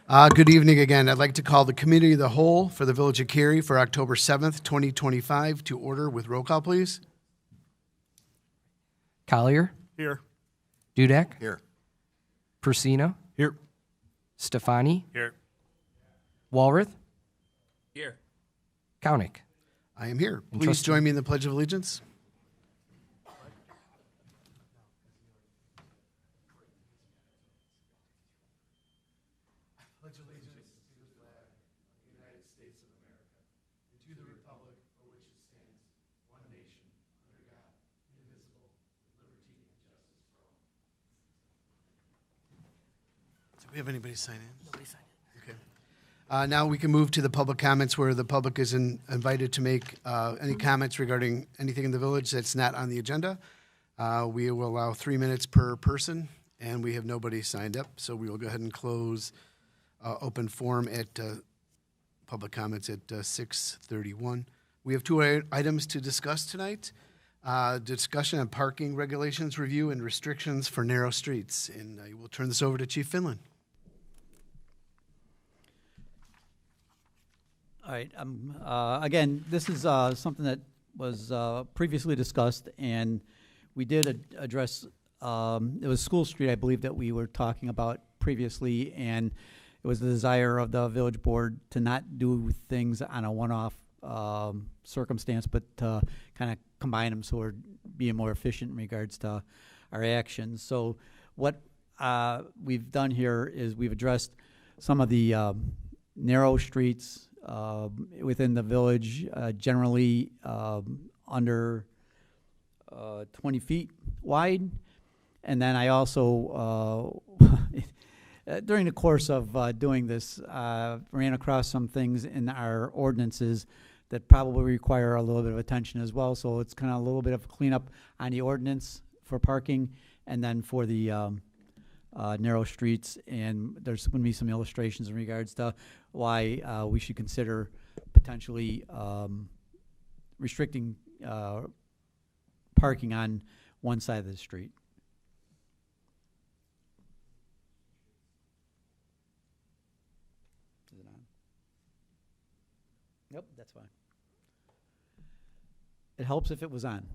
Good evening again. I'd like to call the Committee of the Whole for the Village of Cary for October 7th, 2025 to order with roll call, please. Collier. Here. Dudek. Here. Persino. Here. Stefani. Here. Walrath. Here. Kounick. I am here. And Please trustee- join me in the Pledge of Allegiance. Do we have anybody sign in? Nobody signed in. Okay. Now we can move to the public comments where the public is invited to make any comments regarding anything in the village that's not on the agenda. We will allow 3 minutes per person, and we have nobody signed up, so we will go ahead and close open forum at public comments at 6:31. We have two items to discuss tonight. Discussion on parking regulations review and restrictions for narrow streets. And I will turn this over to Chief Finland. All right. Again, this is something that was previously discussed, and we did address, it was School Street, I believe, that we were talking about previously, and it was the desire of the village board to not do things on a one-off circumstance, but to kind of combine them so we're being more efficient in regards to our actions. So what we've done here is we've addressed some of the narrow streets within the village, generally under 20 feet wide. And then I also, during the course of doing this, ran across some things in our ordinances that probably require a little bit of attention as well. So it's kind of a little bit of cleanup on the ordinance for parking and then for the narrow streets. And there's going to be some illustrations in regards to why we should consider potentially restricting parking on one side of the street. Is it on? Nope, that's fine. It helps if it was on.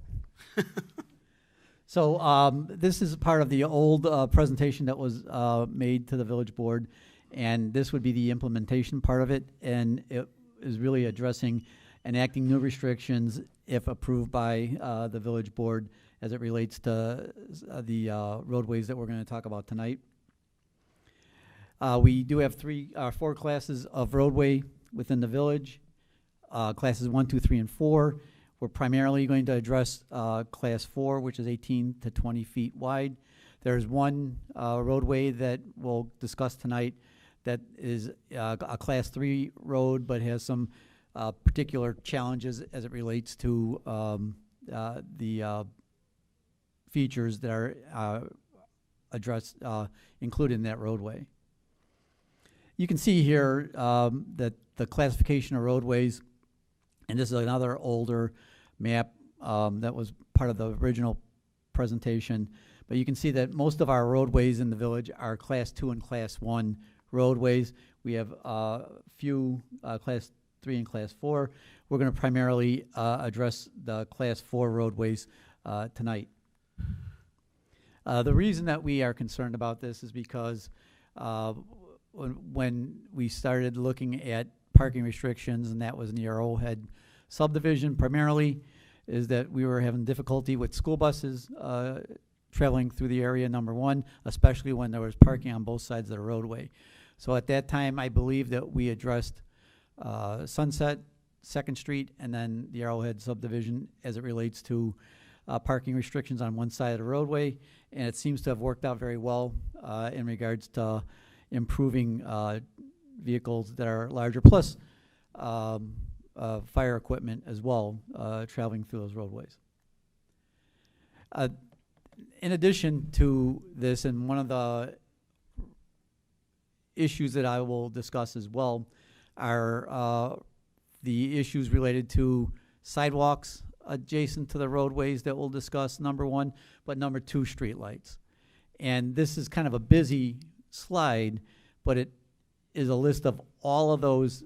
So this is part of the old presentation that was made to the village board, and this would be the implementation part of it, and it is really addressing enacting new restrictions if approved by the village board as it relates to the roadways that we're going to talk about tonight. We do have four classes of roadway within the village, classes 1, 2, 3, and 4. We're primarily going to address class 4, which is 18 to 20 feet wide. There's one roadway that we'll discuss tonight that is a class 3 road, but has some particular challenges as it relates to the features that are addressed, included in that roadway. You can see here that the classification of roadways, and this is another older map that was part of the original presentation. But you can see that most of our roadways in the village are class 2 and class 1 roadways. We have a few class 3 and class 4. We're going to primarily address the class 4 roadways tonight. The reason that we are concerned about this is because when we started looking at parking restrictions, and that was in the Arrowhead subdivision primarily, is that we were having difficulty with school buses traveling through the area, number one, especially when there was parking on both sides of the roadway. So at that time, I believe that we addressed Sunset, 2nd Street, and then the Arrowhead subdivision as it relates to parking restrictions on one side of the roadway, and it seems to have worked out very well in regards to improving vehicles that are larger, plus fire equipment as well, traveling through those roadways. In addition to this, and one of the issues that I will discuss as well are the issues related to sidewalks adjacent to the roadways that we'll discuss, number one, but number two, streetlights. And this is kind of a busy slide, but it is a list of all of those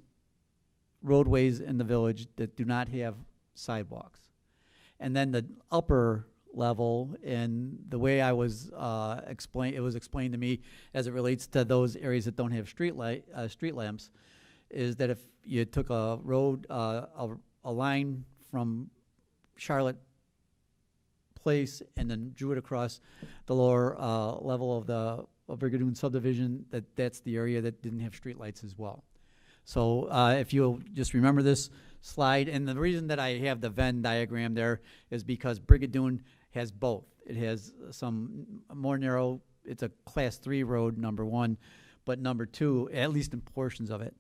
roadways in the village that do not have sidewalks. And then the upper level, and the way I was it was explained to me as it relates to those areas that don't have street lamps, is that if you took a road, a line from Charlotte Place and then drew it across the lower level of the Brigadoon subdivision, that's the area that didn't have streetlights as well. So if you'll just remember this slide, and the reason that I have the Venn diagram there is because Brigadoon has both. It has some more narrow, it's a class 3 road, number one, but number two, at least in portions of it,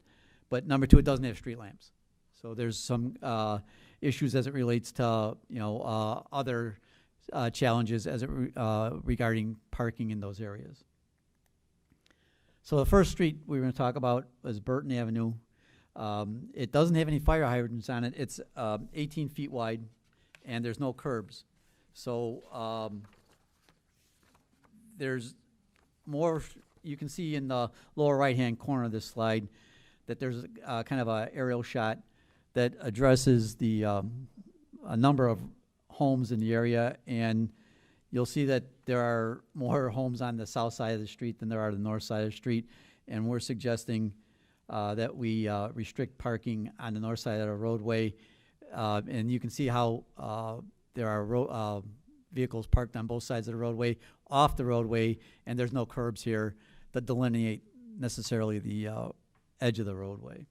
but number two, it doesn't have street lamps. So there's some issues as it relates to, other challenges as it regarding parking in those areas. So the first street we were going to talk about is Burton Avenue. It doesn't have any fire hydrants on it. It's 18 feet wide, and there's no curbs. So there's more, you can see in the lower right-hand corner of this slide that there's kind of an aerial shot that addresses the a number of homes in the area, and you'll see that there are more homes on the south side of the street than there are the north side of the street, and we're suggesting that we restrict parking on the north side of the roadway, and you can see how there are vehicles parked on both sides of the roadway, off the roadway, and there's no curbs here that delineate necessarily the edge of the roadway.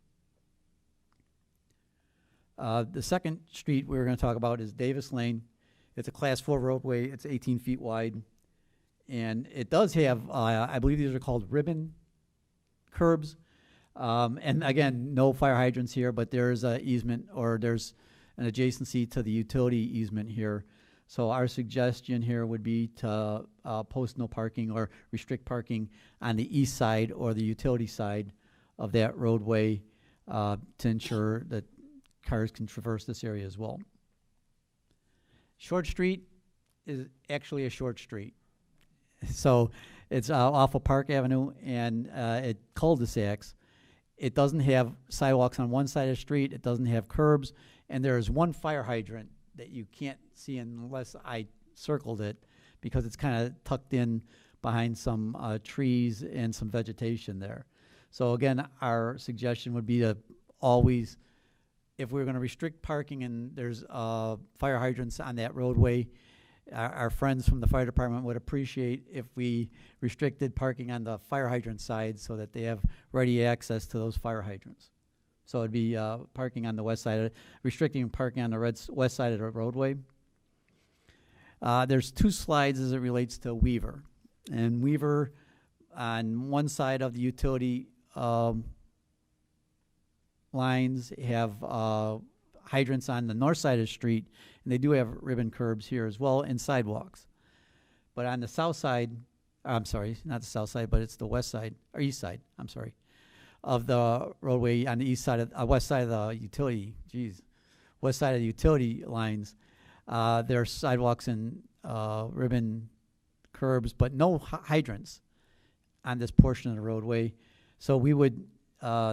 The second street we're going to talk about is Davis Lane. It's a class 4 roadway. It's 18 feet wide. And it does have, I believe these are called ribbon curbs. And again, no fire hydrants here, but there's an easement, or there's an adjacency to the utility easement here. So our suggestion here would be to post no parking or restrict parking on the east side or the utility side of that roadway to ensure that cars can traverse this area as well. Short Street is actually a short street. So it's off of Park Avenue, and it cul-de-sacs. It doesn't have sidewalks on one side of the street. It doesn't have curbs. And there is one fire hydrant that you can't see unless I circled it, because it's kind of tucked in behind some trees and some vegetation there. So again, our suggestion would be to always, if we're going to restrict parking and there's fire hydrants on that roadway, our friends from the fire department would appreciate if we restricted parking on the fire hydrant side so that they have ready access to those fire hydrants. So it'd be parking on the west side, restricting parking on the west side of the roadway. There's two slides as it relates to Weaver. And Weaver, on one side of the utility lines, have hydrants on the north side of the street, and they do have ribbon curbs here as well, and sidewalks. But on the south side, I'm sorry, not the south side, but it's the west side, or east side, I'm sorry, of the roadway, on the east side of, west side of the utility, west side of the utility lines, there are sidewalks and ribbon curbs, but no hydrants on this portion of the roadway. So we would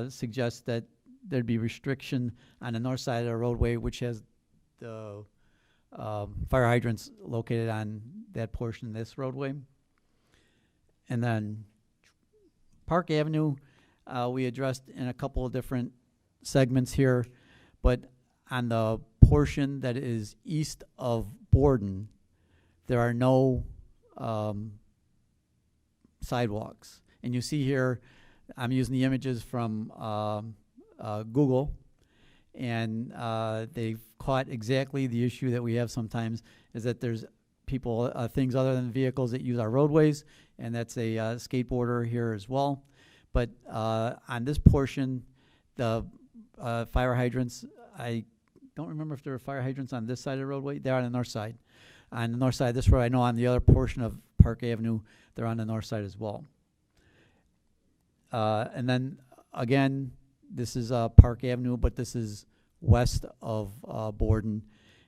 suggest that there'd be restriction on the north side of the roadway, which has the fire hydrants located on that portion of this roadway. And then Park Avenue, we addressed in a couple of different segments here, but on the portion that is east of Borden, there are no sidewalks. And you see here, I'm using the images from Google, and they've caught exactly the issue that we have sometimes, is that there's people, things other than vehicles that use our roadways, and that's a skateboarder here as well. But on this portion, the fire hydrants, I don't remember if there are fire hydrants on this side of the roadway. They're on the north side. On the north side of this road, I know on the other portion of Park Avenue, they're on the north side as well. And then, again, this is Park Avenue, but this is west of Borden.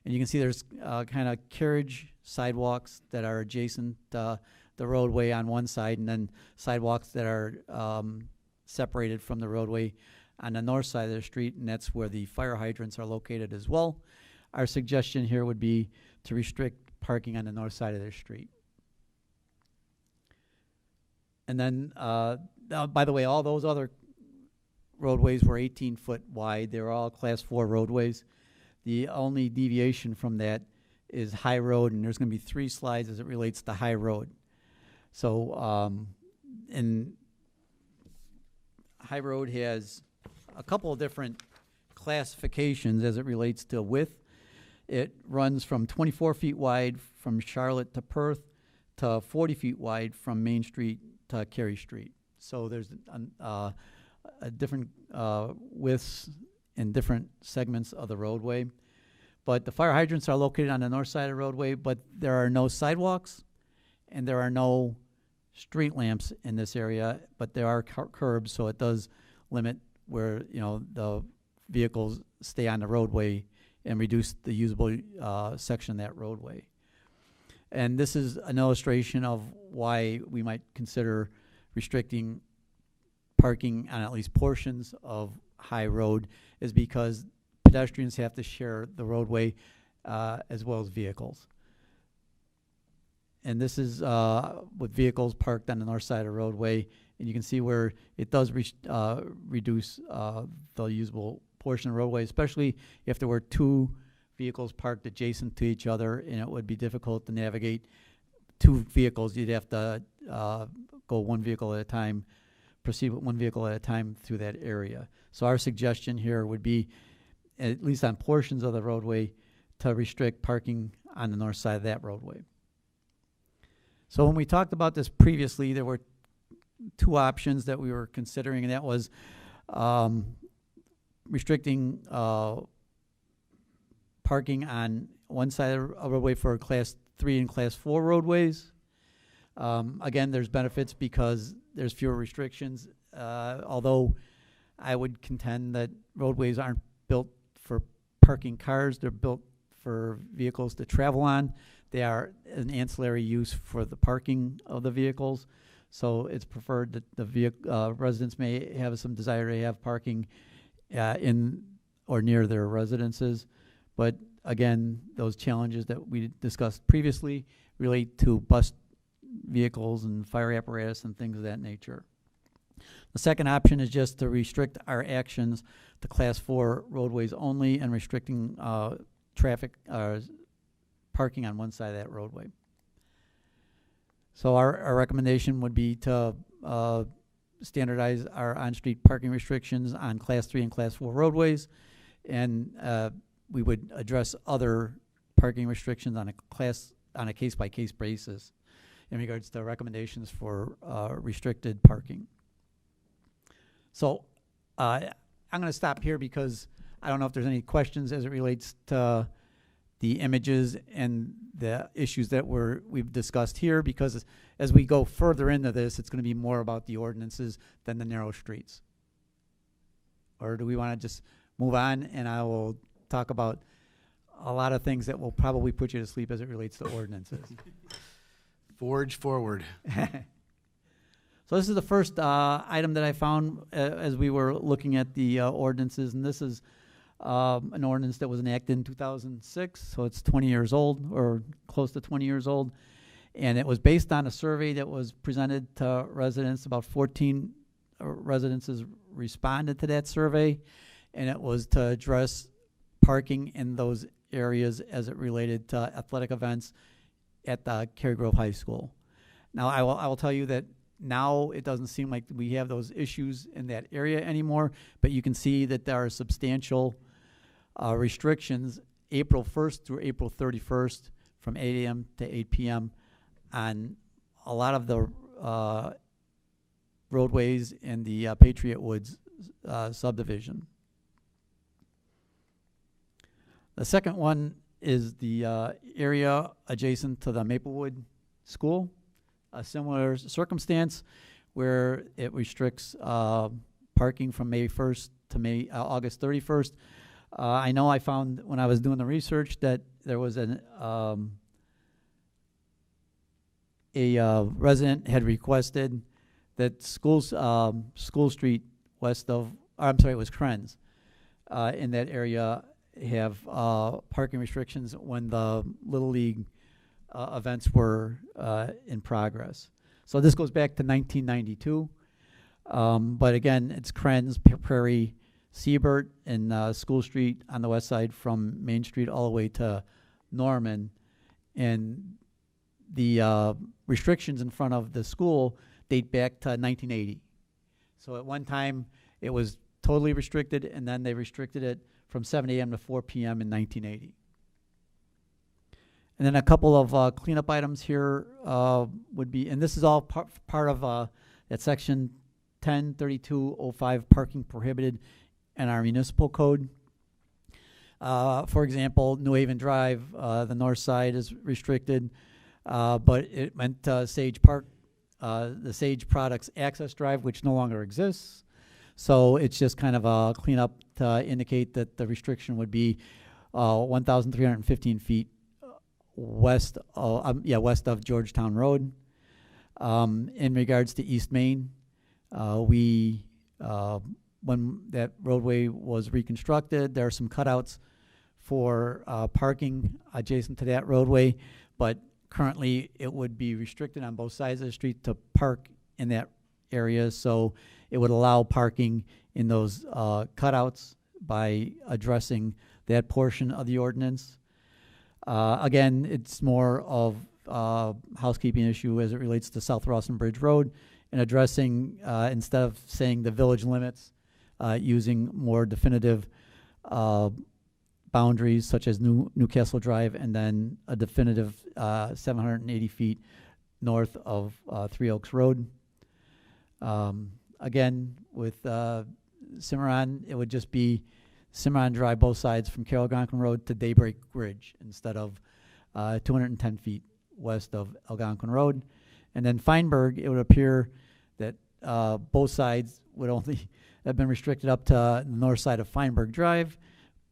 And you can see there's kind of carriage sidewalks that are adjacent to the roadway on one side, and then sidewalks that are separated from the roadway on the north side of the street, and that's where the fire hydrants are located as well. Our suggestion here would be to restrict parking on the north side of the street. And then, by the way, all those other roadways were 18-foot wide. They're all Class 4 roadways. The only deviation from that is High Road, and there's going to be 3 slides as it relates to High Road. So, and High Road has a couple of different classifications as it relates to width. It runs from 24 feet wide from Charlotte to Perth to 40 feet wide from Main Street to Cary Street. So there's a different widths in different segments of the roadway. But the fire hydrants are located on the north side of the roadway, but there are no sidewalks and there are no street lamps in this area, but there are curbs, so it does limit where, you know, the vehicles stay on the roadway and reduce the usable section of that roadway. And this is an illustration of why we might consider restricting parking on at least portions of High Road, is because pedestrians have to share the roadway as well as vehicles. And this is with vehicles parked on the north side of the roadway, and you can see where it does reduce the usable portion of the roadway, especially if there were 2 vehicles parked adjacent to each other, and it would be difficult to navigate 2 vehicles. You'd have to go 1 vehicle at a time, proceed with 1 vehicle at a time through that area. So our suggestion here would be, at least on portions of the roadway, to restrict parking on the north side of that roadway. So when we talked about this previously, there were 2 options that we were considering, and that was restricting parking on one side of the roadway for Class 3 and Class 4 roadways. Again, there's benefits because there's fewer restrictions, although I would contend that roadways aren't built for parking cars. They're built for vehicles to travel on. They are an ancillary use for the parking of the vehicles. So it's preferred that the residents may have some desire to have parking in or near their residences. But again, those challenges that we discussed previously relate to bus vehicles and fire apparatus and things of that nature. The second option is just to restrict our actions to Class 4 roadways only, and restricting traffic parking on one side of that roadway. So our recommendation would be to standardize our on-street parking restrictions on Class 3 and Class 4 roadways, and we would address other parking restrictions on a case-by-case basis in regards to recommendations for restricted parking. So I'm going to stop here because I don't know if there's any questions as it relates to the images and the issues that we've discussed here, because as we go further into this, it's going to be more about the ordinances than the narrow streets. Or do we want to just move on, and I will talk about a lot of things that will probably put you to sleep as it relates to ordinances. Forge forward. So this is the first item that I found as we were looking at the ordinances, and this is an ordinance that was enacted in 2006, so it's 20 years old, or close to 20 years old, and it was based on a survey that was presented to residents. About 14 residences responded to that survey, and it was to address parking in those areas as it related to athletic events at the Cary Grove High School. Now, I will tell you that now it doesn't seem like we have those issues in that area anymore, but you can see that there are substantial restrictions April 1st through April 31st from 8 a.m. to 8 p.m. on a lot of the roadways in the Patriot Woods subdivision. The second one is the area adjacent to the Maplewood School. A similar circumstance where it restricts parking from May 1st to August 31st. I know I found when I was doing the research that there was a resident had requested that School Street west of, I'm sorry, it was Krenz, in that area have parking restrictions when the Little League events were in progress. So this goes back to 1992. But again, it's Krenz, Prairie, Siebert, and School Street on the west side from Main Street all the way to Norman. And the restrictions in front of the school date back to 1980. So at one time, it was totally restricted, and then they restricted it from 7 a.m. to 4 p.m. in 1980. And then a couple of cleanup items here would be, and this is all part of that section 103205, parking prohibited in our municipal code. For example, New Haven Drive, the north side is restricted, but it went to Sage Park, the Sage Products Access Drive, which no longer exists. So it's just kind of a cleanup to indicate that the restriction would be 1,315 feet west of Georgetown Road. In regards to East Main, when that roadway was reconstructed, there are some cutouts for parking adjacent to that roadway, but currently it would be restricted on both sides of the street to park in that area, so it would allow parking in those cutouts by addressing that portion of the ordinance. Again, it's more of a housekeeping issue as it relates to South Rawson Bridge Road, and addressing, instead of saying the village limits, using more definitive boundaries such as Newcastle Drive, and then a definitive 780 feet north of Three Oaks Road. Again, with Cimarron, it would just be Cimarron Drive both sides from Carroll Algonquin Road to Daybreak Ridge instead of 210 feet west of Algonquin Road. And then Feinberg, it would appear that both sides would only have been restricted up to the north side of Feinberg Drive,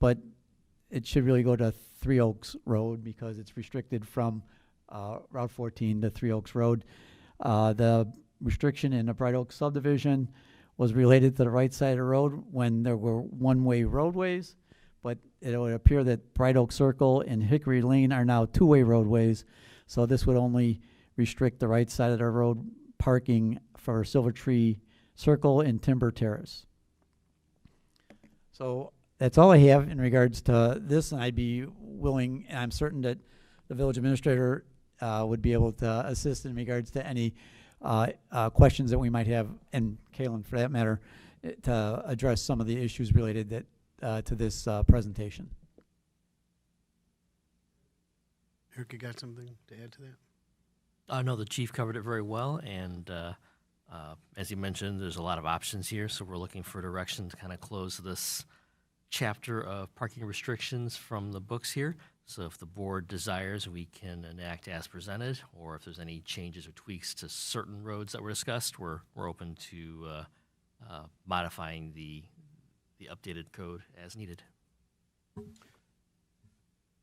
but it should really go to Three Oaks Road because it's restricted from Route 14 to Three Oaks Road. The restriction in the Bright Oak subdivision was related to the right side of the road when there were one-way roadways, but it would appear that Bright Oak Circle and Hickory Lane are now two-way roadways, so this would only restrict the right side of the road parking for Silver Tree Circle and Timber Terrace. So that's all I have in regards to this, and I'd be willing, and I'm certain that the village administrator would be able to assist in regards to any questions that we might have, and Kalen for that matter, to address some of the issues related that to this presentation. Eric, you got something to add to that? No, the chief covered it very well, and as you mentioned, there's a lot of options here, so we're looking for direction to kind of close this chapter of parking restrictions from the books here. So if the board desires, we can enact as presented, or if there's any changes or tweaks to certain roads that were discussed, we're open to modifying the updated code as needed.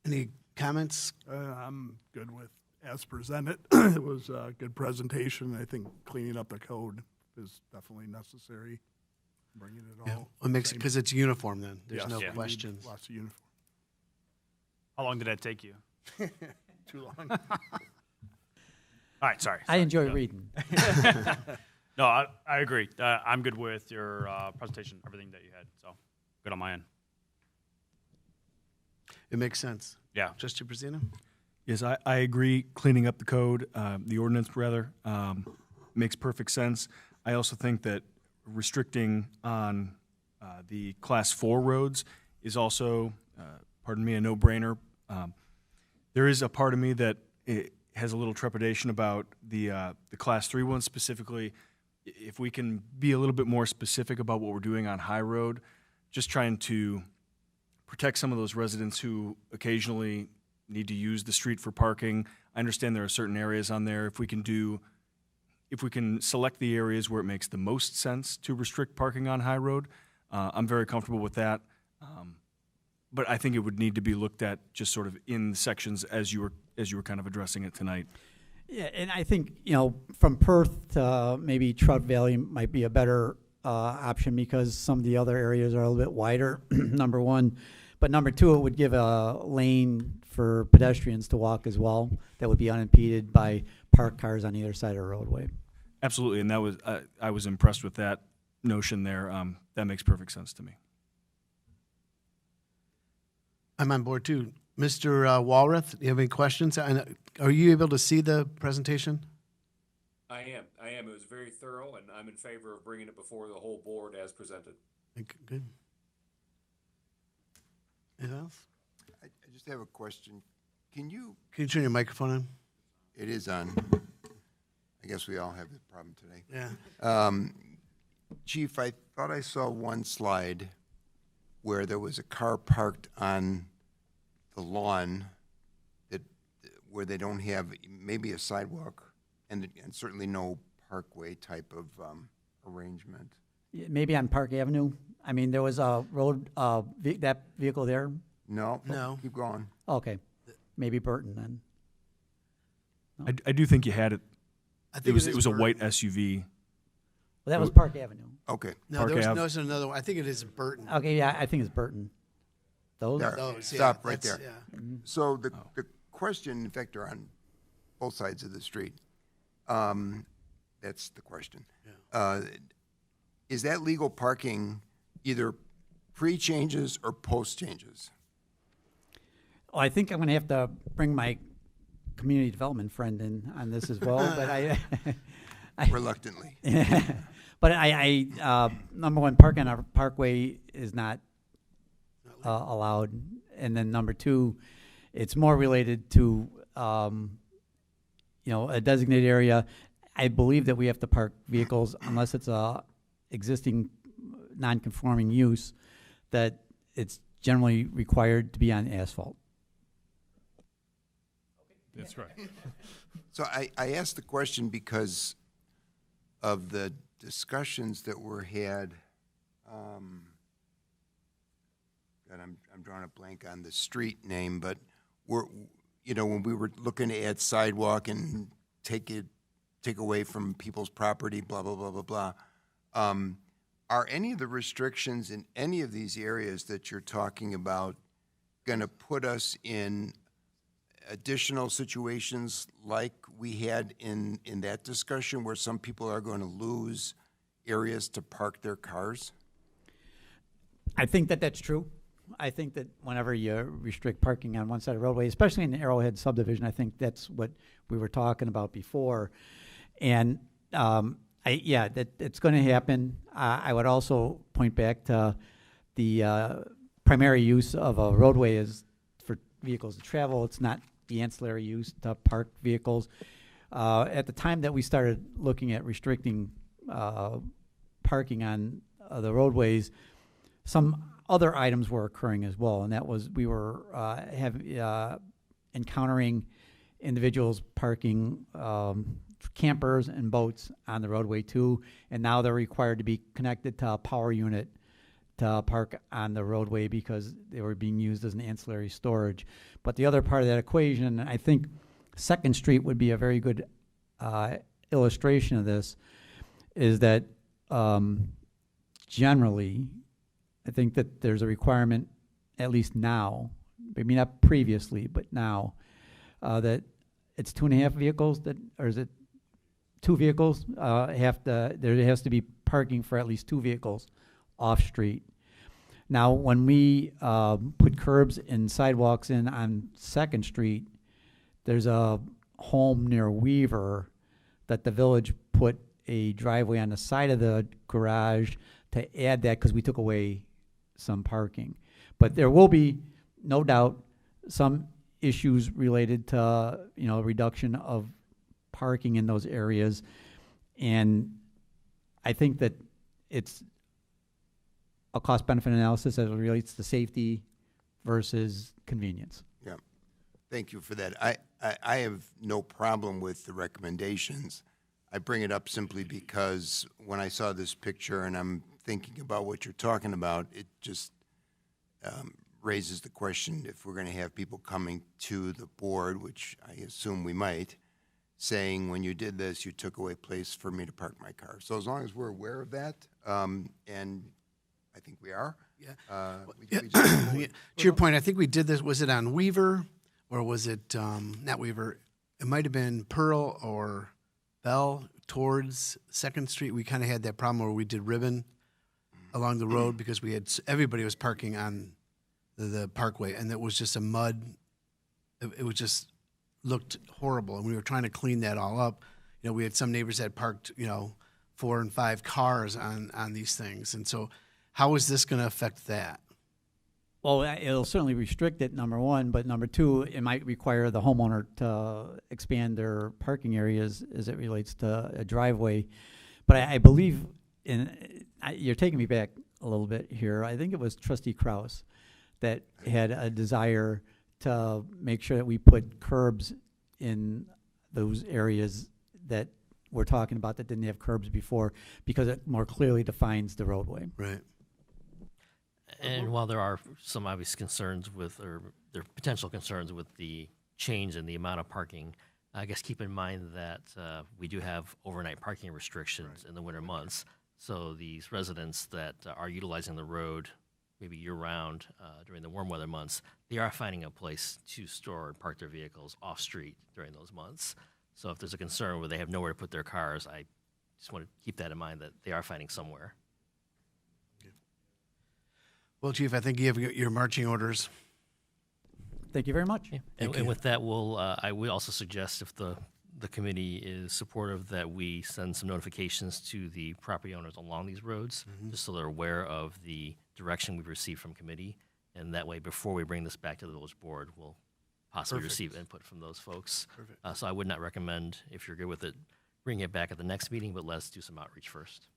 Any comments? I'm good with as presented. It was a good presentation. I think cleaning up the code is definitely necessary. Bringing it Yeah. all. It makes it, because it's uniform then. There's Yes. no We need questions. Lots of uniform. How long did that take you? Too long. All right, sorry. I enjoy No. reading. No, I agree. I'm good with your presentation, everything that you had. So good on my end. It makes sense. Yeah. Trustee Brazina? Yes, I agree. Cleaning up the code, the ordinance rather, makes perfect sense. I also think that restricting on the Class 4 roads is also, pardon me, a no-brainer. There is a part of me that has a little trepidation about the Class 3 ones specifically. If we can be a little bit more specific about what we're doing on High Road, just trying to protect some of those residents who occasionally need to use the street for parking. I understand there are certain areas on there. If we can select the areas where it makes the most sense to restrict parking on High Road, I'm very comfortable with that. But I think it would need to be looked at just sort of in sections as you were kind of addressing it tonight. Yeah, and I think, from Perth to maybe Trout Valley might be a better option because some of the other areas are a little bit wider, number one. But number two, it would give a lane for pedestrians to walk as well that would be unimpeded by parked cars on either side of the roadway. Absolutely, and that was I was impressed with that notion there. That makes perfect sense to me. I'm on board too. Mr. Walrath, do you have any questions? Are you able to see the presentation? I am. It was very thorough, and I'm in favor of bringing it before the whole board as presented. Good. Anything else? I just have a question. Can you turn your microphone on? It is on. I guess we all have this problem today. Yeah. Chief, I thought I saw one slide where there was a car parked on the lawn where they don't have maybe a sidewalk and certainly no parkway type of arrangement. Yeah, maybe on Park Avenue. I mean, there was a road, that vehicle there. No. Keep going. Okay, maybe Burton then. I do think you had it. I think It was a white SUV. Well, that was Park Avenue. Okay. No, Park Ave. there's another one. I think it is Burton. Okay, yeah, I think it's Burton. Those? There. Those, yeah, Stop right there. that's- yeah. So the question, in fact, are on both sides of the street. That's the question. Is that legal parking either pre-changes or post-changes? Oh, I think I'm going to have to bring my community development friend in on this as well, but I Reluctantly. but number one, parking on our parkway is not allowed, and then number two, it's more related to a designated area. I believe that we have to park vehicles unless it's a existing non-conforming use, that it's generally required to be on asphalt. That's right. So I asked the question because of the discussions that were had, and I'm drawing a blank on the street name, but when we were looking to add sidewalk and take away from people's property, blah, blah, blah, blah, blah, are any of the restrictions in any of these areas that you're talking about going to put us in additional situations like we had in that discussion where some people are going to lose areas to park their cars? I think that that's true. I think that whenever you restrict parking on one side of the roadway, especially in the Arrowhead subdivision, I think that's what we were talking about before. And that it's going to happen. I would also point back to the primary use of a roadway is for vehicles to travel. It's not the ancillary use to park vehicles. At the time that we started looking at restricting parking on the roadways, some other items were occurring as well, and that was we were encountering individuals parking campers and boats on the roadway too, and now they're required to be connected to a power unit to park on the roadway because they were being used as an ancillary storage. But the other part of that equation, and I think Second Street would be a very good illustration of this, is that generally, I think that there's a requirement, at least now, maybe not previously, but now, that it's 2.5 vehicles or is it 2 vehicles? There has to be parking for at least 2 vehicles off street. Now, when we put curbs and sidewalks in on Second Street, there's a home near Weaver that the village put a driveway on the side of the garage to add that because we took away some parking. But there will be, no doubt, some issues related to reduction of parking in those areas, and I think that it's a cost-benefit analysis as it relates to safety versus convenience. Yeah, thank you for that. I have no problem with the recommendations. I bring it up simply because when I saw this picture and I'm thinking about what you're talking about, it just raises the question if we're going to have people coming to the board, which I assume we might, saying, when you did this, you took away place for me to park my car. So as long as we're aware of that, and I think we are. Yeah. We Yeah, just- yeah. To your point, I think we did this, was it on Weaver, or was it, not Weaver, it might have been Pearl or Bell towards Second Street. We kind of had that problem where we did ribbon along the road because we had, everybody was parking on the parkway, and it was just a mud, it was just, looked horrible, and we were trying to clean that all up. You know, we had some neighbors that parked, 4 and 5 cars on these things, and so how is this going to affect that? Well, it'll certainly restrict it, number one, but number two, it might require the homeowner to expand their parking areas as it relates to a driveway. But I believe you're taking me back a little bit here. I think it was Trustee Kraus that had a desire to make sure that we put curbs in those areas that we're talking about that didn't have curbs before, because it more clearly defines the roadway. Right. And while there are some obvious concerns with, or there are potential concerns with the change in the amount of parking, I guess keep in mind that we do have overnight parking restrictions in the winter months. So these residents that are utilizing the road maybe year-round during the warm weather months, they are finding a place to store and park their vehicles off-street during those months. So if there's a concern where they have nowhere to put their cars, I just want to keep that in mind, that they are finding somewhere. Well, Chief, I think you have your marching orders. Thank you very much. Yeah. Thank And you. with that, I would also suggest, if the committee is supportive, that we send some notifications to the property owners along these roads, just so they're aware of the direction we've received from committee. And that way, before we bring this back to the village board, we'll possibly Perfect. receive input from those folks. Perfect. So I would not recommend, if you're good with it, bring it back at the next meeting, but let's do some outreach first.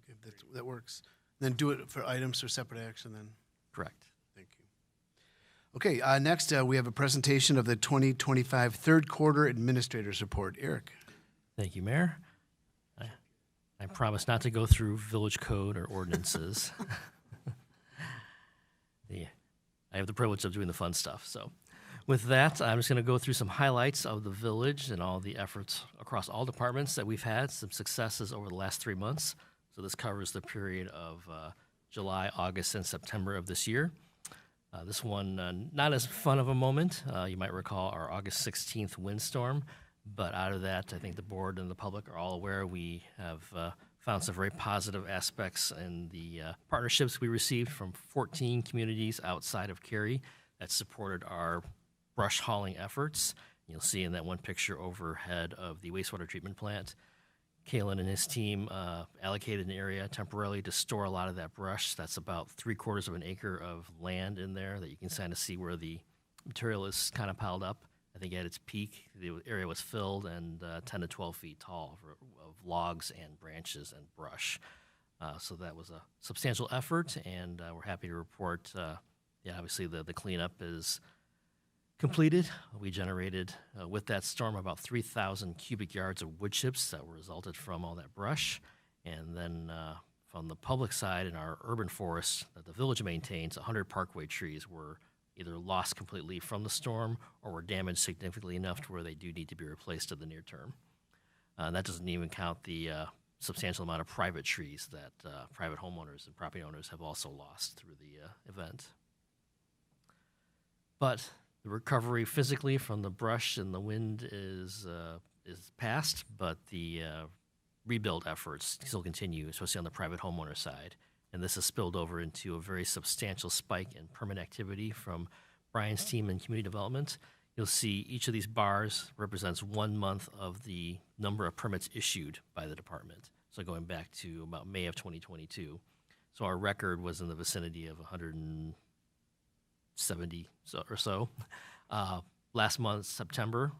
Okay, that works. Then do it for items for separate action then. Correct. Thank you. Okay, next we have a presentation of the 2025 third quarter administrators report. Eric. Thank you, Mayor. I promise not to go through village code or ordinances. I have the privilege of doing the fun stuff. So with that, I'm just going to go through some highlights of the village and all the efforts across all departments that we've had, some successes over the last 3 months. So this covers the period of July, August, and September of this year. This one, not as fun of a moment. You might recall our August 16th windstorm, but out of that, I think the board and the public are all aware we have found some very positive aspects in the partnerships we received from 14 communities outside of Cary that supported our brush hauling efforts. You'll see in that one picture overhead of the wastewater treatment plant, Kalen and his team allocated an area temporarily to store a lot of that brush. That's about 3/4 of an acre of land in there that you can kind of see where the material is kind of piled up. I think at its peak, the area was filled and 10 to 12 feet tall of logs and branches and brush. So that was a substantial effort, and we're happy to report, obviously the cleanup is completed. We generated, with that storm, about 3,000 cubic yards of wood chips that resulted from all that brush. And then from the public side, in our urban forest that the village maintains, 100 parkway trees were either lost completely from the storm or were damaged significantly enough to where they do need to be replaced in the near term. And that doesn't even count the substantial amount of private trees that private homeowners and property owners have also lost through the event. But the recovery physically from the brush and the wind is past, but the rebuild efforts still continue, especially on the private homeowner side. And this has spilled over into a very substantial spike in permit activity from Brian's team in community development. You'll see each of these bars represents 1 month of the number of permits issued by the department. So going back to about May of 2022. So our record was in the vicinity of 170 or so. Last month, September,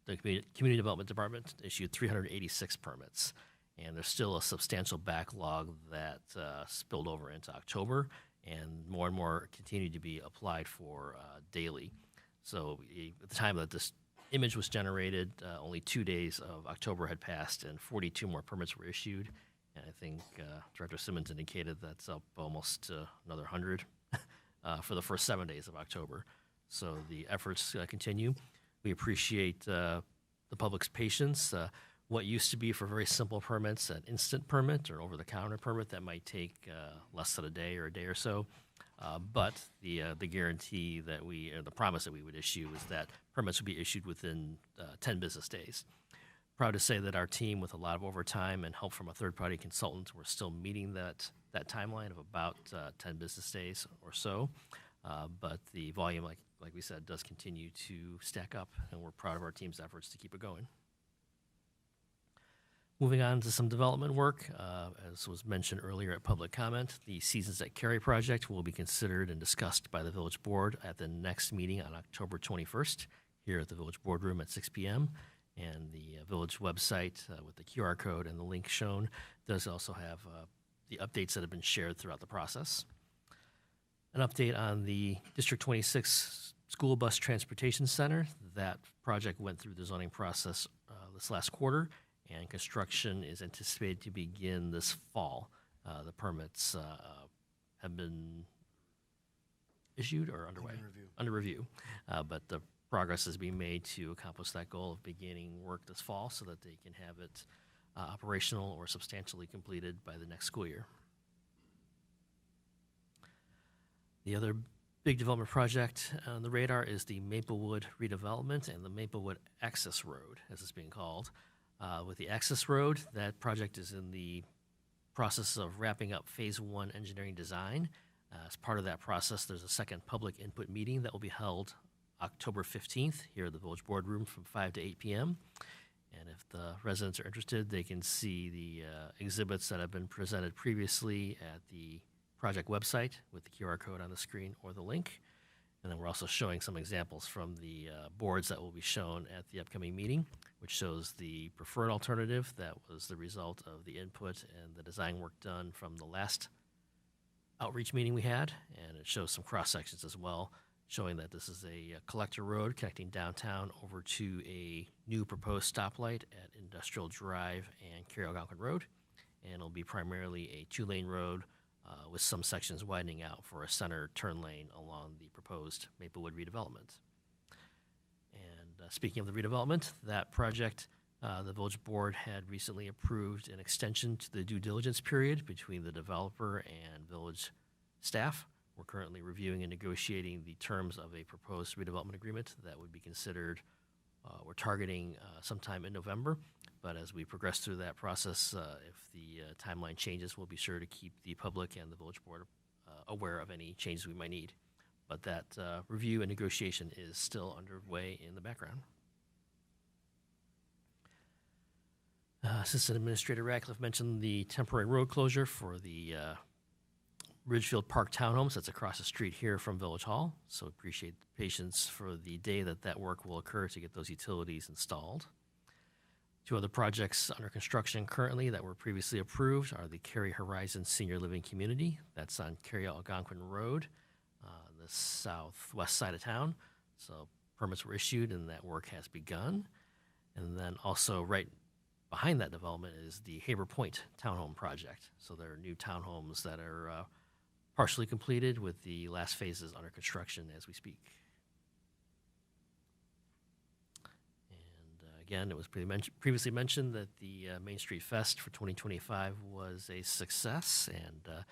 the Community Development Department issued 386 permits. And there's still a substantial backlog that spilled over into October, and more continue to be applied for daily. So at the time that this image was generated, only 2 days of October had passed, and 42 more permits were issued. And I think Director Simmons indicated that's up almost another 100 for the first 7 days of October. So the efforts continue. We appreciate the public's patience. What used to be for very simple permits, an instant permit or over-the-counter permit that might take less than a day or so. But the guarantee that the promise that we would issue is that permits would be issued within 10 business days. Proud to say that our team, with a lot of overtime and help from a third-party consultant, we're still meeting that timeline of about 10 business days or so. But the volume, like we said, does continue to stack up, and we're proud of our team's efforts to keep it going. Moving on to some development work, as was mentioned earlier at public comment, the Seasons at Cary project will be considered and discussed by the Village Board at the next meeting on October 21st here at the Village Boardroom at 6 p.m. And the Village website with the QR code and the link shown does also have the updates that have been shared throughout the process. An update on the District 26 School Bus Transportation Center. That project went through the zoning process this last quarter, and construction is anticipated to begin this fall. The permits have been issued or underway? Under review. But the progress is being made to accomplish that goal of beginning work this fall so that they can have it operational or substantially completed by the next school year. The other big development project on the radar is the Maplewood redevelopment and the Maplewood Access Road, as it's being called. With the Access Road, that project is in the process of wrapping up Phase 1 engineering design. As part of that process, there's a second public input meeting that will be held October 15th here at the Village Boardroom from 5 to 8 p.m. And if the residents are interested, they can see the exhibits that have been presented previously at the project website with the QR code on the screen or the link. And then we're also showing some examples from the boards that will be shown at the upcoming meeting, which shows the preferred alternative that was the result of the input and the design work done from the last outreach meeting we had. And it shows some cross sections as well, showing that this is a collector road connecting downtown over to a new proposed stoplight at Industrial Drive and Cary Algonquin Road. And it'll be primarily a two-lane road with some sections widening out for a center turn lane along the proposed Maplewood redevelopment. And speaking of the redevelopment, that project, the Village Board had recently approved an extension to the due diligence period between the developer and Village staff. We're currently reviewing and negotiating the terms of a proposed redevelopment agreement that would be considered, we're targeting sometime in November. But as we progress through that process, if the timeline changes, we'll be sure to keep the public and the Village Board aware of any changes we might need. But that review and negotiation is still underway in the background. Assistant Administrator Ratcliffe mentioned the temporary road closure for the Ridgefield Park Townhomes. That's across the street here from Village Hall. So appreciate the patience for the day that work will occur to get those utilities installed. Two other projects under construction currently that were previously approved are the Cary Horizon Senior Living Community. That's on Cary Algonquin Road, the southwest side of town. So permits were issued and that work has begun. And then also right behind that development is the Haber Point Townhome Project. So there are new townhomes that are partially completed with the last phases under construction as we speak. Again, it was previously mentioned that the Main Street Fest for 2025 was a success, and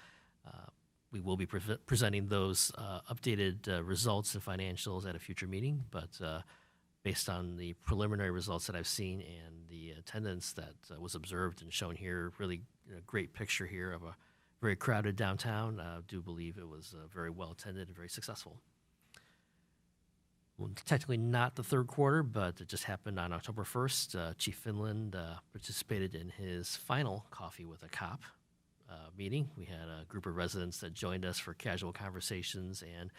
we will be presenting those updated results and financials at a future meeting. But based on the preliminary results that I've seen and the attendance that was observed and shown here, really a great picture here of a very crowded downtown. I do believe it was very well attended and very successful. Well, technically not the third quarter, but it just happened on October 1st. Chief Finland participated in his final Coffee with a Cop meeting. We had a group of residents that joined us for casual conversations and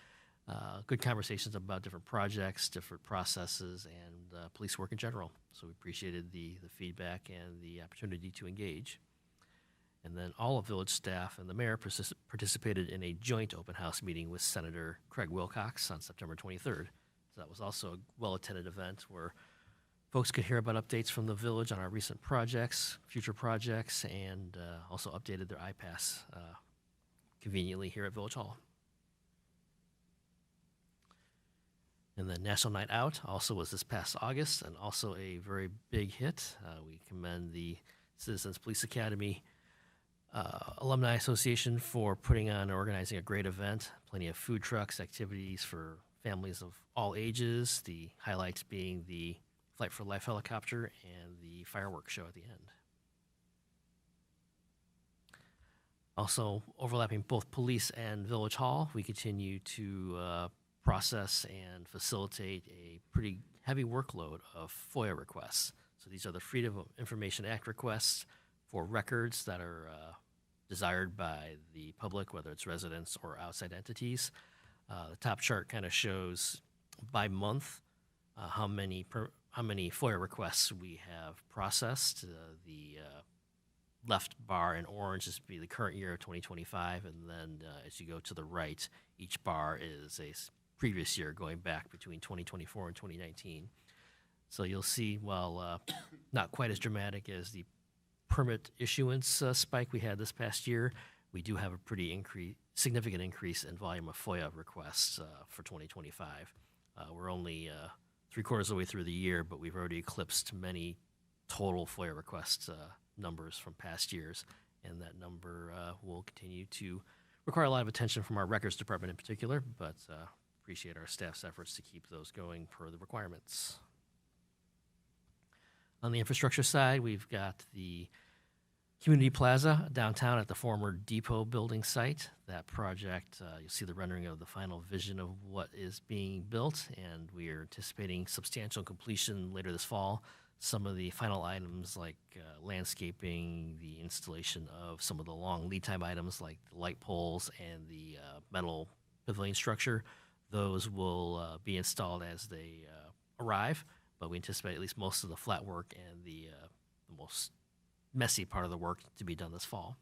good conversations about different projects, different processes, and police work in general. So we appreciated the feedback and the opportunity to engage. And then all of Village staff and the mayor participated in a joint open house meeting with Senator Craig Wilcox on September 23rd. So that was also a well-attended event where folks could hear about updates from the village on our recent projects, future projects, and also updated their iPass conveniently here at Village Hall. And the National Night Out also was this past August, and also a very big hit. We commend the Citizens Police Academy Alumni Association for putting on and organizing a great event. Plenty of food trucks, activities for families of all ages. The highlights being the Flight for Life helicopter and the fireworks show at the end. Also, overlapping both police and Village Hall, we continue to process and facilitate a pretty heavy workload of FOIA requests. So these are the Freedom of Information Act requests for records that are desired by the public, whether it's residents or outside entities. The top chart kind of shows by month how many FOIA requests we have processed. The left bar in orange is be the current year of 2025, and then as you go to the right, each bar is a previous year going back between 2024 and 2019. So you'll see, while not quite as dramatic as the permit issuance spike we had this past year, we do have a pretty significant increase in volume of FOIA requests for 2025. We're only 3/4 of the way through the year, but we've already eclipsed many total FOIA requests numbers from past years, and that number will continue to require a lot of attention from our records department in particular, but appreciate our staff's efforts to keep those going per the requirements. On the infrastructure side, we've got the Community Plaza downtown at the former depot building site. That project, you'll see the rendering of the final vision of what is being built, and we are anticipating substantial completion later this fall. Some of the final items like landscaping, the installation of some of the long lead time items like the light poles and the metal pavilion structure, those will be installed as they arrive, but we anticipate at least most of the flat work and the most messy part of the work to be done this fall.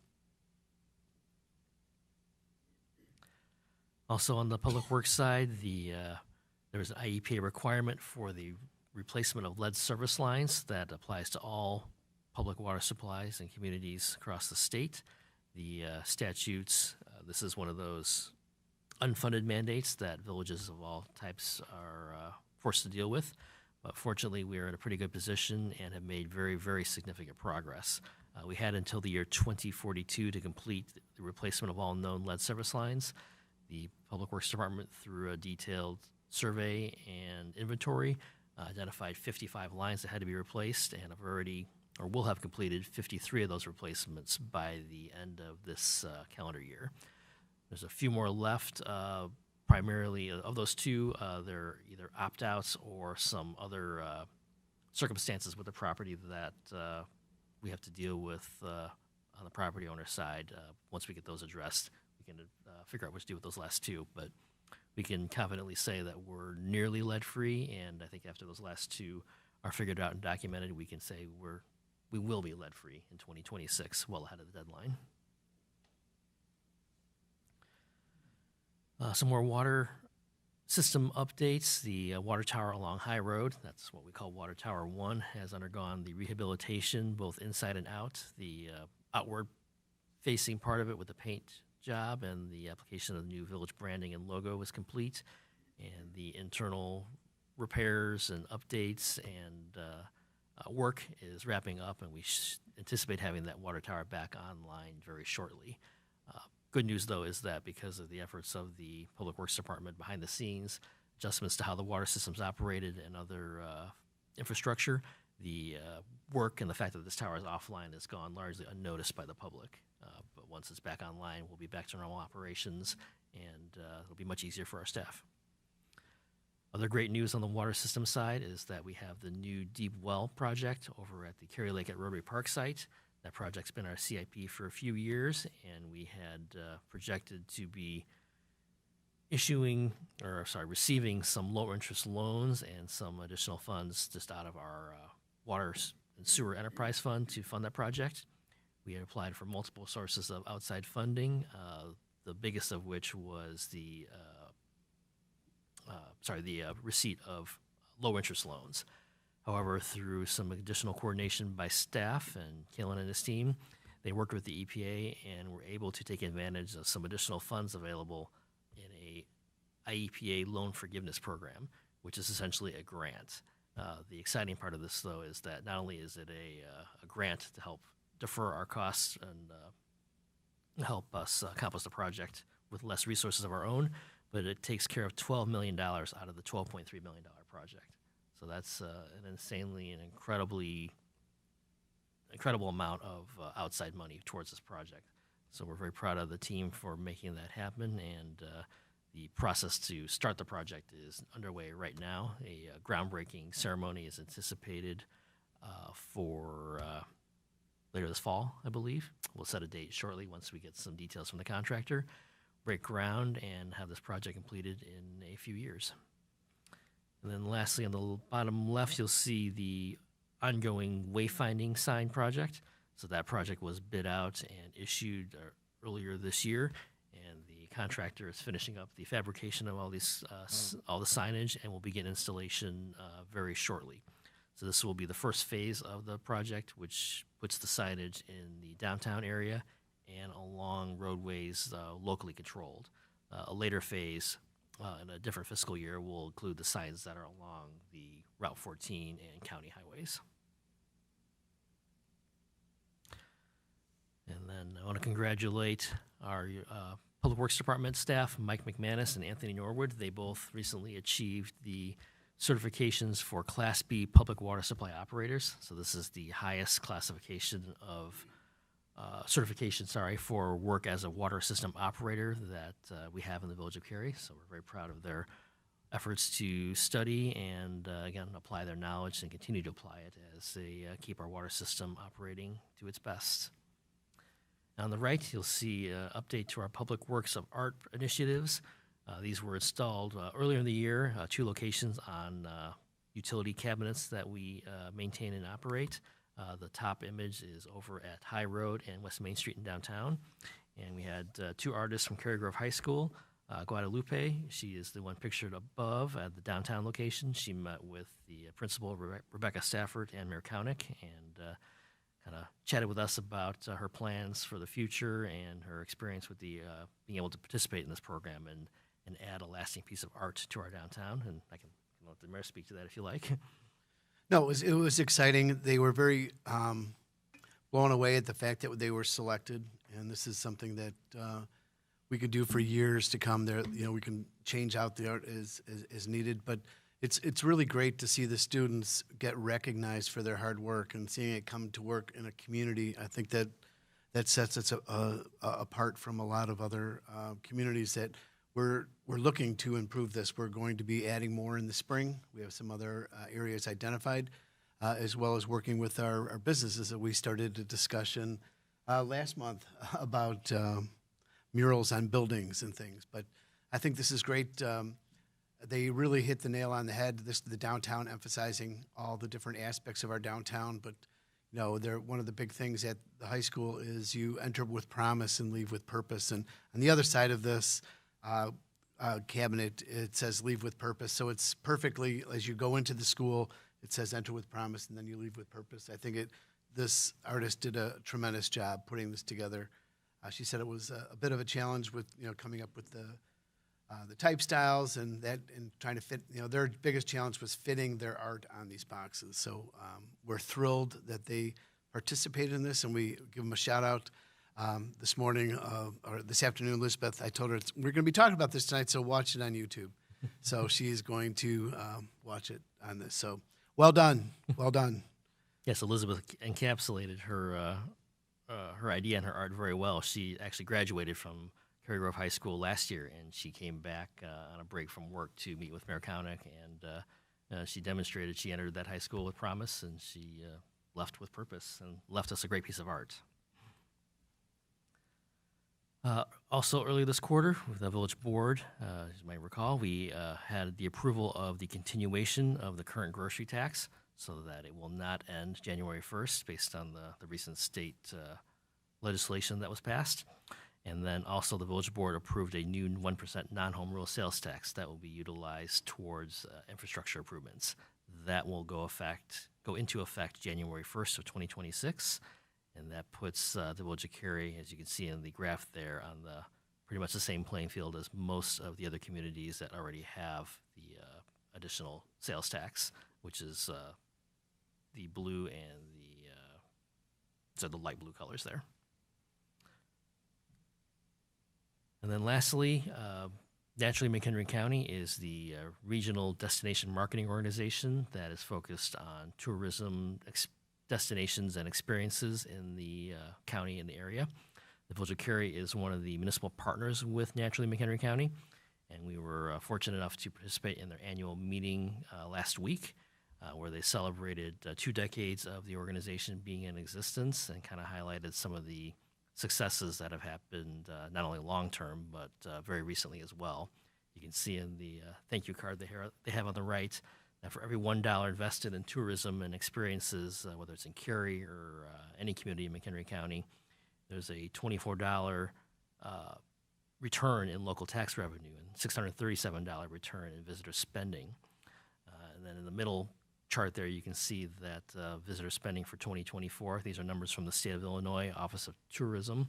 Also on the public works side, there's an IEPA requirement for the replacement of lead service lines that applies to all public water supplies and communities across the state. The statutes, this is one of those unfunded mandates that villages of all types are forced to deal with. But fortunately, we are in a pretty good position and have made very, very significant progress. We had until the year 2042 to complete the replacement of all known lead service lines. The Public Works Department, through a detailed survey and inventory, identified 55 lines that had to be replaced, and have already, or will have completed 53 of those replacements by the end of this calendar year. There's a few more left. Primarily of those two, they're either opt-outs or some other circumstances with the property that we have to deal with on the property owner side. Once we get those addressed, we can figure out what to do with those last two. But we can confidently say that we're nearly lead-free, and I think after those last two are figured out and documented, we can say we will be lead-free in 2026, well ahead of the deadline. Some more water system updates. The water tower along High Road, that's what we call Water Tower 1, has undergone the rehabilitation both inside and out. The outward facing part of it with the paint job and the application of the new village branding and logo was complete. And the internal repairs and updates and work is wrapping up, and we anticipate having that water tower back online very shortly. Good news, though, is that because of the efforts of the Public Works Department behind the scenes, adjustments to how the water system's operated and other infrastructure, the work and the fact that this tower is offline has gone largely unnoticed by the public. But once it's back online, we'll be back to normal operations, and it'll be much easier for our staff. Other great news on the water system side is that we have the new deep well project over at the Cary Lake at Rotary Park site. That project's been our CIP for a few years, and we had projected to be receiving some lower interest loans and some additional funds just out of our water and sewer enterprise fund to fund that project. We had applied for multiple sources of outside funding, the biggest of which was the receipt of low interest loans. However, through some additional coordination by staff and Kalen and his team, they worked with the EPA and were able to take advantage of some additional funds available in a IEPA loan forgiveness program. which is essentially a grant. The exciting part of this, though, is that not only is it a grant to help defer our costs and help us accomplish the project with less resources of our own, but it takes care of $12 million out of the $12.3 million project. So that's an insanely and incredible amount of outside money towards this project. So we're very proud of the team for making that happen, and the process to start the project is underway right now. A groundbreaking ceremony is anticipated for later this fall, I believe. We'll set a date shortly once we get some details from the contractor, break ground, and have this project completed in a few years. And then lastly, on the bottom left, you'll see the ongoing wayfinding sign project. So that project was bid out and issued earlier this year, and the contractor is finishing up the fabrication of all these all the signage, and will begin installation very shortly. So this will be the first phase of the project, which puts the signage in the downtown area and along roadways locally controlled. A later phase in a different fiscal year will include the signs that are along the Route 14 and county highways. And then I want to congratulate our Public Works Department staff, Mike McManus and Anthony Norwood. They both recently achieved the certifications for Class B public water supply operators. So this is the highest classification of certification, for work as a water system operator that we have in the Village of Cary. So we're very proud of their efforts to study and, again, apply their knowledge and continue to apply it as they keep our water system operating to its best. On the right, you'll see an update to our Public Works of Art initiatives. These were installed earlier in the year, 2 locations on utility cabinets that we maintain and operate. The top image is over at High Road and West Main Street in downtown. And we had 2 artists from Cary Grove High School. Guadalupe, she is the one pictured above at the downtown location. She met with the principal, Rebecca Stafford, and Mayor Kaunick, and kind of chatted with us about her plans for the future and her experience with the being able to participate in this program and add a lasting piece of art to our downtown. And I can let the mayor speak to that if you like. No, it was exciting. They were very blown away at the fact that they were selected, and this is something that we could do for years to come. There, we can change out the art as needed, but it's really great to see the students get recognized for their hard work and seeing it come to work in a community. I think that sets us apart from a lot of other communities that we're looking to improve this. We're going to be adding more in the spring. We have some other areas identified, as well as working with our businesses. That we started a discussion last month about murals on buildings and things. But I think this is great. They really hit the nail on the head. The downtown, emphasizing all the different aspects of our downtown. But one of the big things at the high school is you enter with promise and leave with purpose. And on the other side of this cabinet, it says leave with purpose. So it's perfectly, as you go into the school, it says enter with promise, and then you leave with purpose. I think this artist did a tremendous job putting this together. She said it was a bit of a challenge with coming up with the type styles and trying to fit. Their biggest challenge was fitting their art on these boxes. So we're thrilled that they participated in this, and we give them a shout out. This morning or this afternoon, Elizabeth, I told her we're going to be talking about this tonight, so watch it on YouTube. So she's going to watch it on this. So well done. Yes, Elizabeth encapsulated her idea and her art very well. She actually graduated from Cary Grove High School last year, and she came back on a break from work to meet with Mayor Kaunick, and she demonstrated she entered that high school with promise, and she left with purpose and left us a great piece of art. Also, earlier this quarter, with the village board, as you might recall, we had the approval of the continuation of the current grocery tax so that it will not end January 1st based on the recent state legislation that was passed. And then also the village board approved a new 1% non-home rule sales tax that will be utilized towards infrastructure improvements. That will go into effect January 1st of 2026. And that puts the Village of Cary, as you can see in the graph there, on pretty much the same playing field as most of the other communities that already have the additional sales tax, which is the blue and the light blue colors there. And then lastly, Naturally McHenry County is the regional destination marketing organization that is focused on tourism destinations and experiences in the county and the area. The Village of Cary is one of the municipal partners with Naturally McHenry County, and we were fortunate enough to participate in their annual meeting last week, where they celebrated 2 decades of the organization being in existence and kind of highlighted some of the successes that have happened, not only long-term, but very recently as well. You can see in the thank you card they have on the right that for every $1 invested in tourism and experiences, whether it's in Cary or any community in McHenry County, there's a $24 return in local tax revenue and $637 return in visitor spending. And then in the middle chart there, you can see that visitor spending for 2024, these are numbers from the State of Illinois Office of Tourism,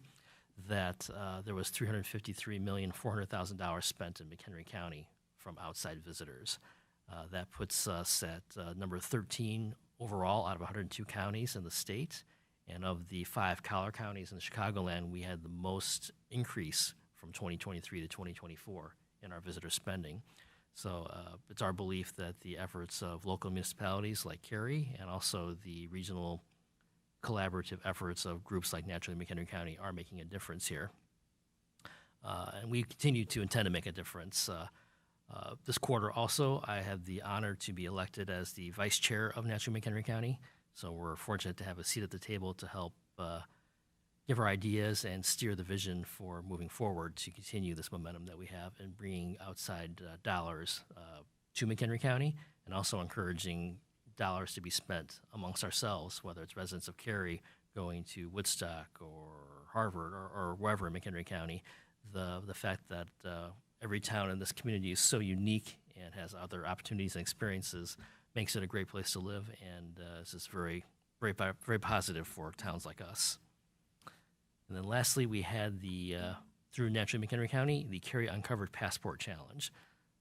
that there was $353,400,000 spent in McHenry County from outside visitors. That puts us at number 13 overall out of 102 counties in the state. And of the 5 collar counties in Chicagoland, we had the most increase from 2023 to 2024 in our visitor spending. So it's our belief that the efforts of local municipalities like Cary and also the regional collaborative efforts of groups like Naturally McHenry County are making a difference here. And we continue to intend to make a difference. This quarter also, I had the honor to be elected as the vice chair of Naturally McHenry County. So we're fortunate to have a seat at the table to help give our ideas and steer the vision for moving forward to continue this momentum that we have and bringing outside dollars to McHenry County, and also encouraging dollars to be spent amongst ourselves, whether it's residents of Cary going to Woodstock or Harvard or wherever in McHenry County. The fact that every town in this community is so unique and has other opportunities and experiences makes it a great place to live, and it's just very, very, very positive for towns like us. And then lastly, we had through Naturally McHenry County, the Cary Uncovered Passport Challenge.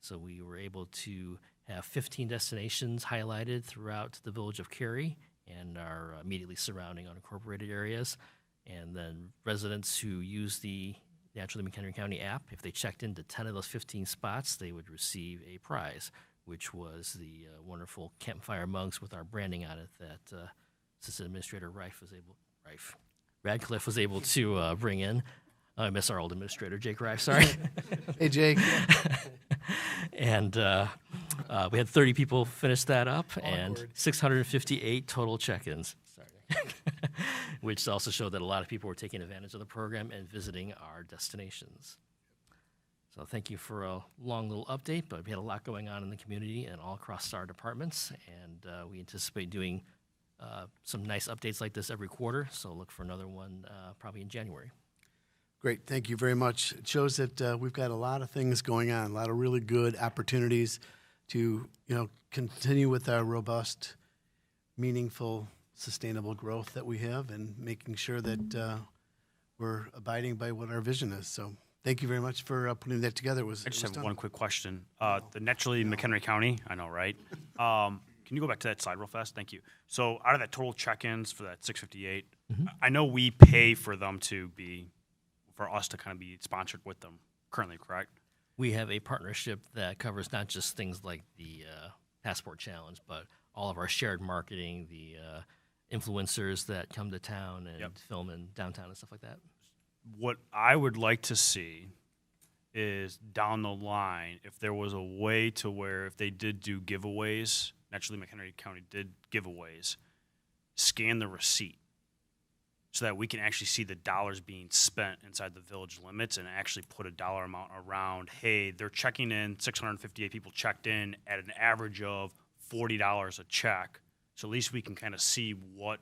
So we were able to have 15 destinations highlighted throughout the village of Cary and our immediately surrounding unincorporated areas. And then residents who use the Naturally McHenry County app, if they checked into 10 of those 15 spots, they would receive a prize, which was the wonderful campfire mugs with our branding on it that Assistant Administrator Radcliffe was able to bring in. I miss our old administrator, Jake Rife, sorry. Hey, Jake. And we had 30 people finish that up and 658 total check-ins. Sorry. Which also showed that a lot of people were taking advantage of the program and visiting our destinations. So thank you for a long little update, but we had a lot going on in the community and all across our departments, and we anticipate doing some nice updates like this every quarter, so look for another one probably in January. Great, thank you very much. It shows that we've got a lot of things going on, a lot of really good opportunities to, continue with our robust, meaningful, sustainable growth that we have, and making sure that we're abiding by what our vision is. So thank you very much for putting that together. I just have one quick question. The Naturally McHenry County, I know, right? Can you go back to that slide real fast? Thank you. So out of that total check-ins for that 658, I know we pay for them for us to kind of be sponsored with them currently, correct? We have a partnership that covers not just things like the Passport Challenge, but all of our shared marketing, the influencers that come to town and film in downtown and stuff like that. What I would like to see is down the line, if there was a way to where if they did do giveaways, Naturally McHenry County did giveaways, scan the receipt so that we can actually see the dollars being spent inside the village limits and actually put a dollar amount around, hey, they're checking in, 658 people checked in at an average of $40 a check. So at least we can kind of see what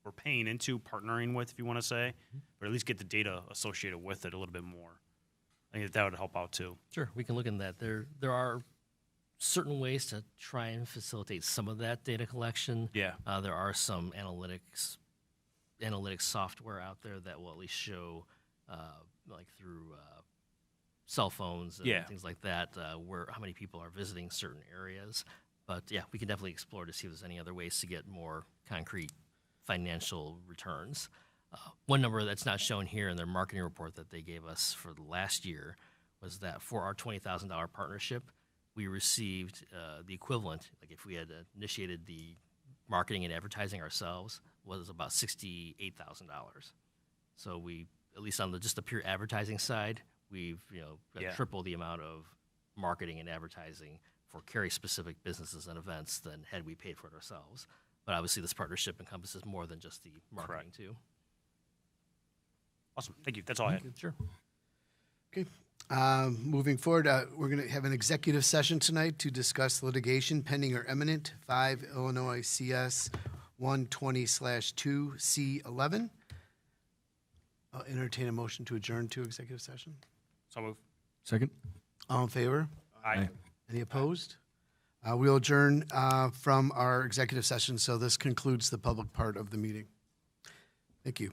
we're paying into, partnering with, if you want to say, but at least get the data associated with it a little bit more. I think that would help out too. Sure, we can look into that. There are certain ways to try and facilitate some of that data collection. Yeah. There are some analytics software out there that will at least show, like through cell phones and Yeah. things like that, where how many people are visiting certain areas. But yeah, we can definitely explore to see if there's any other ways to get more concrete financial returns. One number that's not shown here in their marketing report that they gave us for the last year was that for our $20,000 partnership, we received the equivalent, like if we had initiated the marketing and advertising ourselves, was about $68,000. So we, at least on just the pure advertising side, we've tripled the amount of marketing and advertising for Cary-specific businesses and events than had we paid for it ourselves. But obviously, this partnership encompasses more than just the marketing too. Awesome. Thank you. That's all I had. Sure. Okay. Moving forward, we're going to have an executive session tonight to discuss litigation pending or imminent, 5 Illinois CS 120/2C11. I'll entertain a motion to adjourn to executive session. So move. Second? All in favor? Aye. Any opposed? We'll adjourn from our executive session, so this concludes the public part of the meeting. Thank you.